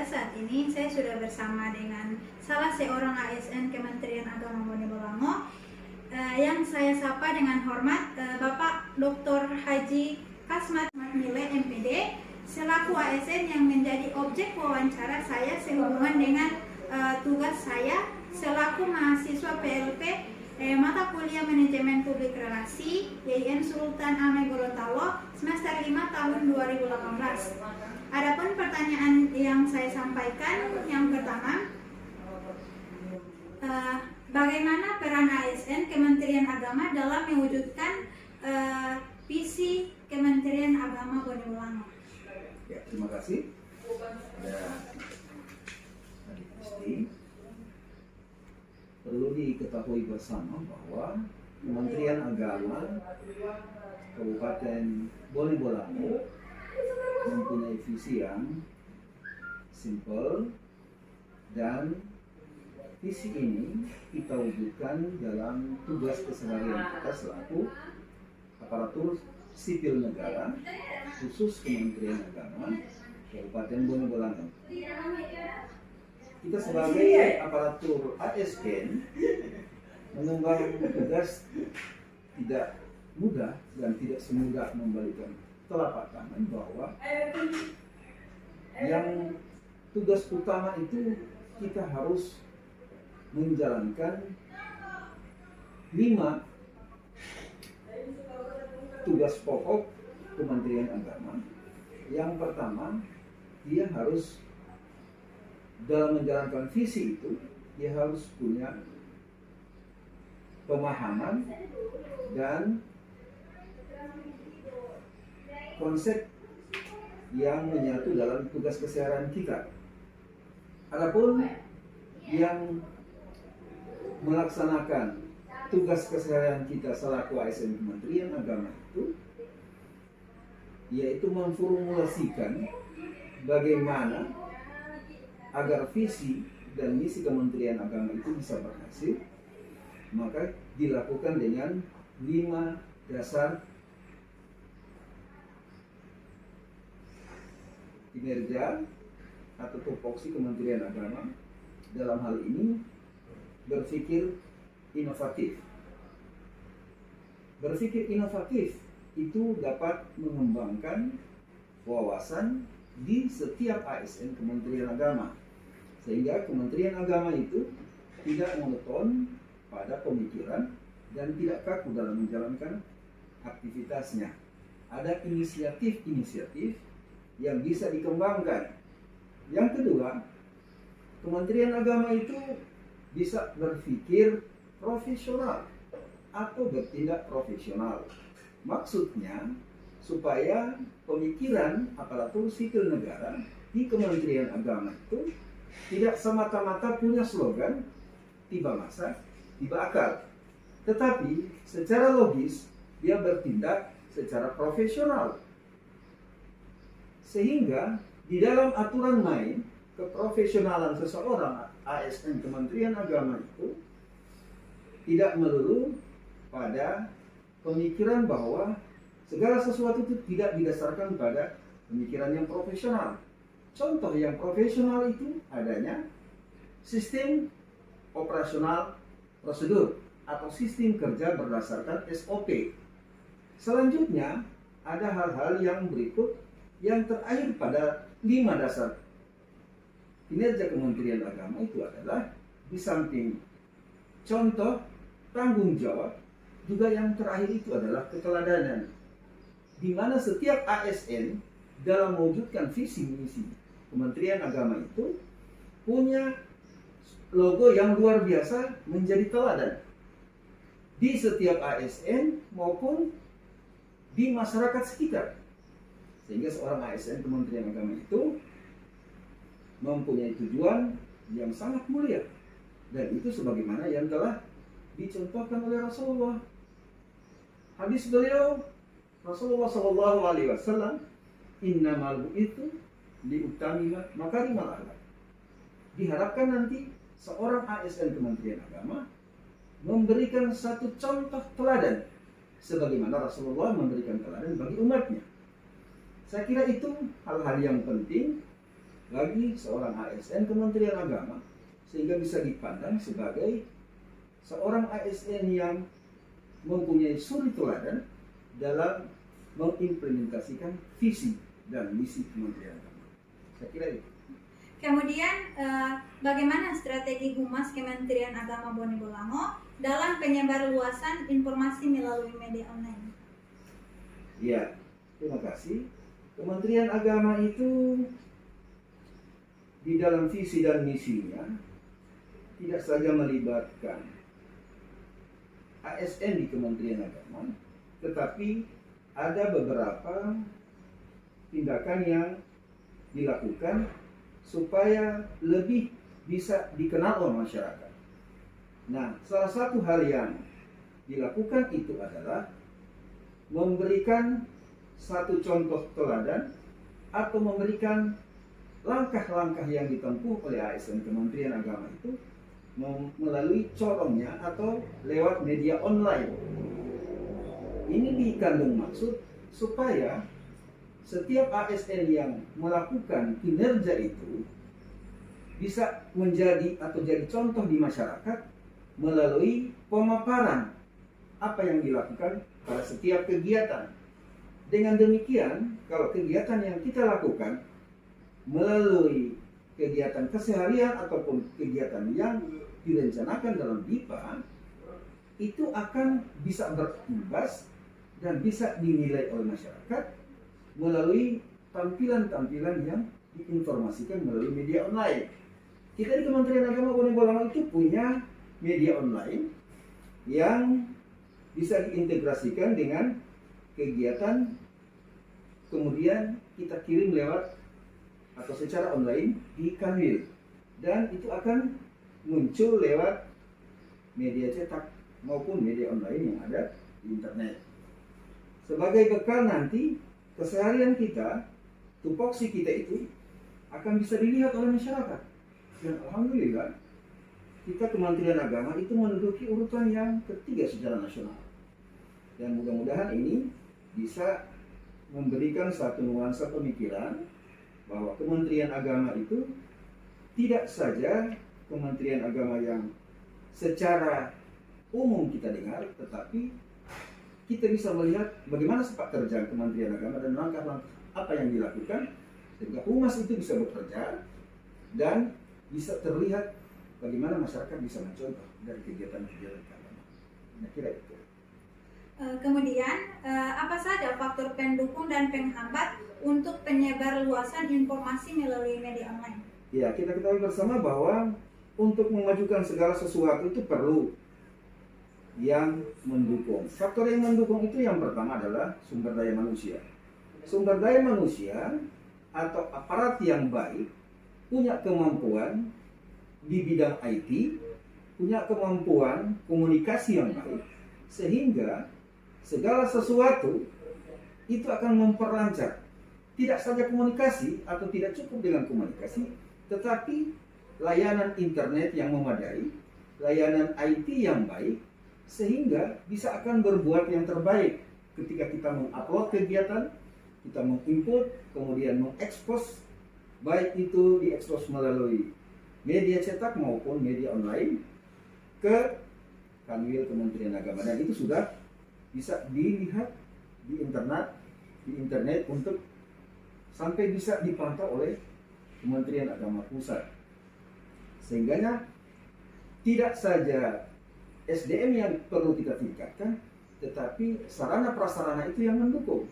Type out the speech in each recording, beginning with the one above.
saat ini saya sudah bersama dengan salah seorang ASN Kementerian Agama Bone Bolango yang saya sapa dengan hormat Bapak Dr. Haji Kasmat Mile MPD selaku ASN yang menjadi objek wawancara saya sehubungan dengan tugas saya selaku mahasiswa PLP mata kuliah Manajemen Publik Relasi YIN Sultan Ame Gorontalo semester 5 tahun 2018. Adapun pertanyaan yang saya sampaikan yang pertama, bagaimana peran ASN Kementerian Agama dalam mewujudkan visi Kementerian Agama Bone Bolango? Ya, terima kasih. Perlu diketahui bersama bahwa Kementerian Agama Kabupaten Bone Bolango mempunyai visi yang simple, dan visi ini kita wujudkan dalam tugas keseharian kita selaku aparatur sipil negara, khusus Kementerian Agama Kabupaten Bone Bolango. Kita sebagai aparatur ASN mengemban tugas tidak mudah dan tidak semudah membalikan telapak tangan bahwa yang tugas utama itu kita harus menjalankan 5 tugas pokok Kementerian Agama. Yang pertama, dia harus dalam menjalankan visi itu, dia harus punya pemahaman dan konsep yang menyatu dalam tugas keseharian kita. Adapun yang melaksanakan tugas keseharian kita selaku ASN Kementerian Agama itu, yaitu memformulasikan bagaimana agar visi dan misi Kementerian Agama itu bisa berhasil, maka dilakukan dengan 5 dasar kinerja atau tupoksi Kementerian Agama. Dalam hal ini berpikir inovatif. Berpikir inovatif itu dapat mengembangkan wawasan di setiap ASN Kementerian Agama, sehingga Kementerian Agama itu tidak monoton pada pemikiran dan tidak kaku dalam menjalankan aktivitasnya. Ada inisiatif-inisiatif yang bisa dikembangkan. Yang kedua, Kementerian Agama itu bisa berpikir profesional atau bertindak profesional. Maksudnya supaya pemikiran aparatur sipil negara di Kementerian Agama itu tidak semata-mata punya slogan tiba masa, tiba akal, tetapi secara logis dia bertindak secara profesional. Sehingga di dalam aturan main keprofesionalan seseorang ASN Kementerian Agama itu tidak melulu pada pemikiran bahwa segala sesuatu itu tidak didasarkan pada pemikiran yang profesional. Contoh yang profesional itu adanya sistem operasional prosedur atau sistem kerja berdasarkan SOP. Selanjutnya ada hal-hal yang berikut yang terakhir pada 5 dasar kinerja Kementerian Agama itu adalah di samping contoh tanggung jawab, juga yang terakhir itu adalah keteladanan, di mana setiap ASN dalam mewujudkan visi misi Kementerian Agama itu punya logo yang luar biasa menjadi teladan di setiap ASN maupun di masyarakat sekitar. Sehingga seorang ASN Kementerian Agama itu mempunyai tujuan yang sangat mulia, dan itu sebagaimana yang telah dicontohkan oleh Rasulullah. Hadis beliau, Rasulullah SAW, innamal bu'itsu liutamima makarimal akhlak. Diharapkan nanti seorang ASN Kementerian Agama memberikan satu contoh teladan sebagaimana Rasulullah memberikan teladan bagi umatnya. Saya kira itu hal-hal yang penting bagi seorang ASN Kementerian Agama, sehingga bisa dipandang sebagai seorang ASN yang mempunyai suri teladan dalam mengimplementasikan visi dan misi Kementerian Agama. Saya kira itu. Kemudian bagaimana strategi Humas Kementerian Agama Bone Bolango dalam penyebarluasan informasi melalui media online? Ya, terima kasih. Kementerian Agama itu di dalam visi dan misinya tidak saja melibatkan ASN di Kementerian Agama, tetapi ada beberapa tindakan yang dilakukan supaya lebih bisa dikenal oleh masyarakat. Nah, salah satu hal yang dilakukan itu adalah memberikan satu contoh teladan atau memberikan langkah-langkah yang ditempuh oleh ASN Kementerian Agama itu melalui corongnya atau lewat media online. Ini dikandung maksud supaya setiap ASN yang melakukan kinerja itu bisa menjadi atau jadi contoh di masyarakat melalui pemaparan apa yang dilakukan pada setiap kegiatan. Dengan demikian, kalau kegiatan yang kita lakukan melalui kegiatan keseharian ataupun kegiatan yang direncanakan dalam DIPA, itu akan bisa berimbas dan bisa dinilai oleh masyarakat melalui tampilan-tampilan yang diinformasikan melalui media online. Kita di Kementerian Agama Bone Bolango itu punya media online yang bisa diintegrasikan dengan kegiatan, kemudian kita kirim lewat atau secara online di Kanwil, dan itu akan muncul lewat media cetak maupun media online yang ada di internet. Sebagai bekal nanti keseharian kita, tupoksi kita itu akan bisa dilihat oleh masyarakat. Dan alhamdulillah, kita Kementerian Agama itu menduduki urutan yang ketiga secara nasional. Dan mudah-mudahan ini bisa memberikan satu nuansa pemikiran bahwa Kementerian Agama itu tidak saja Kementerian Agama yang secara umum kita dengar, tetapi kita bisa melihat bagaimana sepak terjang Kementerian Agama dan langkah-langkah apa yang dilakukan sehingga humas itu bisa bekerja dan bisa terlihat bagaimana masyarakat bisa mencontoh dari kegiatan-kegiatan agama. Saya kira itu. Kemudian, apa saja faktor pendukung dan penghambat untuk penyebar luasan informasi melalui media online? Ya, kita ketahui bersama bahwa untuk memajukan segala sesuatu itu perlu yang mendukung. Faktor yang mendukung itu yang pertama adalah sumber daya manusia. Sumber daya manusia atau aparat yang baik punya kemampuan di bidang IT, punya kemampuan komunikasi yang baik, sehingga segala sesuatu itu akan memperlancar. Tidak saja komunikasi atau tidak cukup dengan komunikasi, tetapi layanan internet yang memadai, layanan IT yang baik, sehingga bisa akan berbuat yang terbaik ketika kita mengupload kegiatan, kita menginput, kemudian mengekspos, baik itu diekspos melalui media cetak maupun media online ke Kanwil Kementerian Agama, dan itu sudah bisa dilihat di internet untuk sampai bisa dipantau oleh Kementerian Agama Pusat. Sehingganya tidak saja SDM yang perlu kita tingkatkan, tetapi sarana prasarana itu yang mendukung.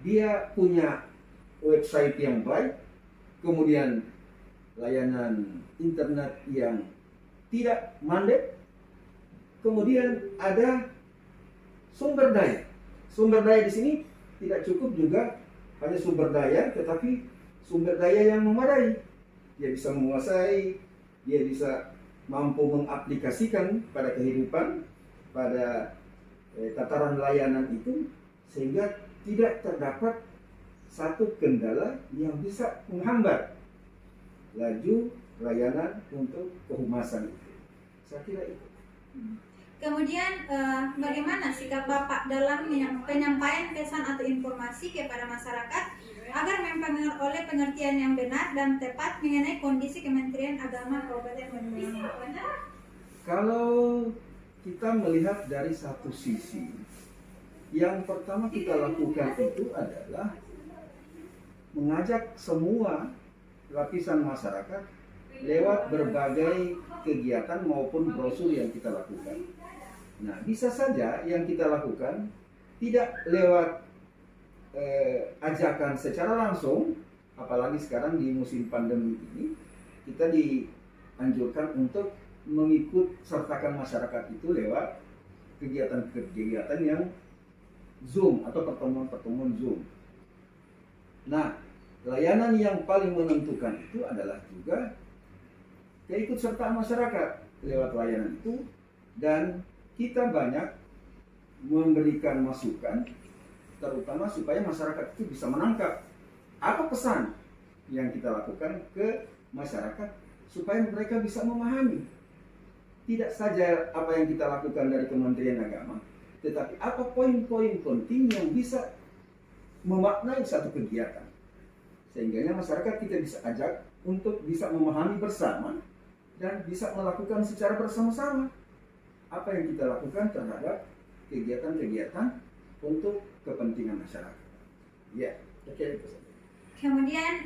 Dia punya website yang baik, kemudian layanan internet yang tidak mandek, kemudian ada sumber daya. Sumber daya di sini tidak cukup juga hanya sumber daya, tetapi sumber daya yang memadai. Dia bisa menguasai, dia bisa mampu mengaplikasikan pada kehidupan, pada tataran layanan itu, sehingga tidak terdapat satu kendala yang bisa menghambat laju layanan untuk kehumasan itu. Saya kira itu. Kemudian bagaimana sikap Bapak dalam penyampaian pesan atau informasi kepada masyarakat agar oleh pengertian yang benar dan tepat mengenai kondisi Kementerian Agama Kabupaten Bandung. Kalau kita melihat dari satu sisi, yang pertama kita lakukan itu adalah mengajak semua lapisan masyarakat lewat berbagai kegiatan maupun brosur yang kita lakukan. Nah, bisa saja yang kita lakukan tidak lewat ajakan secara langsung, apalagi sekarang di musim pandemi ini, kita dianjurkan untuk mengikut sertakan masyarakat itu lewat kegiatan-kegiatan yang Zoom atau pertemuan-pertemuan Zoom. Nah, layanan yang paling menentukan itu adalah juga keikutsertaan masyarakat lewat layanan itu, dan kita banyak memberikan masukan, terutama supaya masyarakat itu bisa menangkap apa pesan yang kita lakukan ke masyarakat supaya mereka bisa memahami. Tidak saja apa yang kita lakukan dari Kementerian Agama, tetapi apa poin-poin penting yang bisa memaknai satu kegiatan. Sehingga masyarakat kita bisa ajak untuk bisa memahami bersama dan bisa melakukan secara bersama-sama apa yang kita lakukan terhadap kegiatan-kegiatan untuk kepentingan masyarakat. Ya, oke, itu saja. Kemudian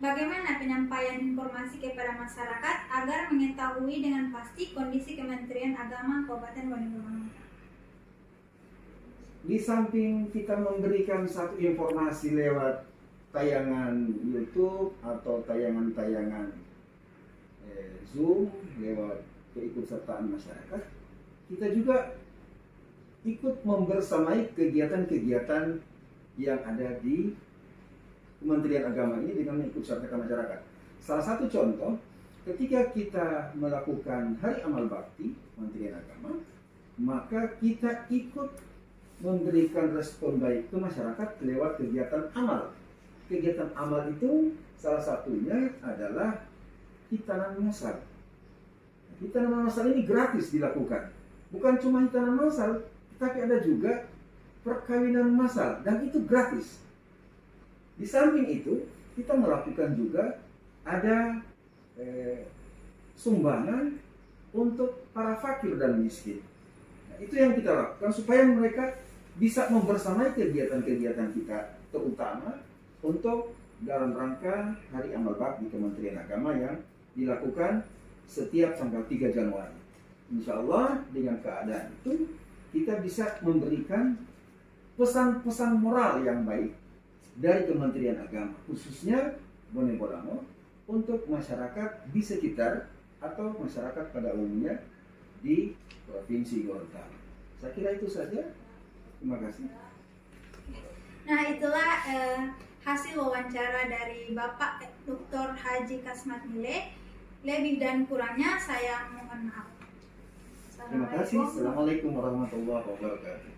bagaimana penyampaian informasi kepada masyarakat agar mengetahui dengan pasti kondisi Kementerian Agama Kabupaten Bandung? Di samping kita memberikan satu informasi lewat tayangan YouTube atau tayangan-tayangan Zoom lewat keikutsertaan masyarakat, kita juga ikut membersamai kegiatan-kegiatan yang ada di Kementerian Agama ini dengan mengikutsertakan masyarakat. Salah satu contoh, ketika kita melakukan Hari Amal Bakti Kementerian Agama, maka kita ikut memberikan respon baik ke masyarakat lewat kegiatan amal. Kegiatan amal itu salah satunya adalah hitanan masal. Hitanan masal ini gratis dilakukan. Bukan cuma hitanan masal, tetapi ada juga perkawinan masal, dan itu gratis. Di samping itu, kita melakukan juga ada sumbangan untuk para fakir dan miskin. Nah, itu yang kita lakukan supaya mereka bisa membersamai kegiatan-kegiatan kita, terutama untuk dalam rangka Hari Amal Bakti Kementerian Agama yang dilakukan setiap tanggal 3 Januari. Insya Allah dengan keadaan itu kita bisa memberikan pesan-pesan moral yang baik dari Kementerian Agama, khususnya Bone Bolango, untuk masyarakat di sekitar atau masyarakat pada umumnya di Provinsi Gorontalo. Saya kira itu saja. Terima kasih. Nah, itulah hasil wawancara dari Bapak Dr. Haji Kasmat Mile. Lebih dan kurangnya saya mohon maaf. Terima kasih. Assalamualaikum warahmatullahi wabarakatuh.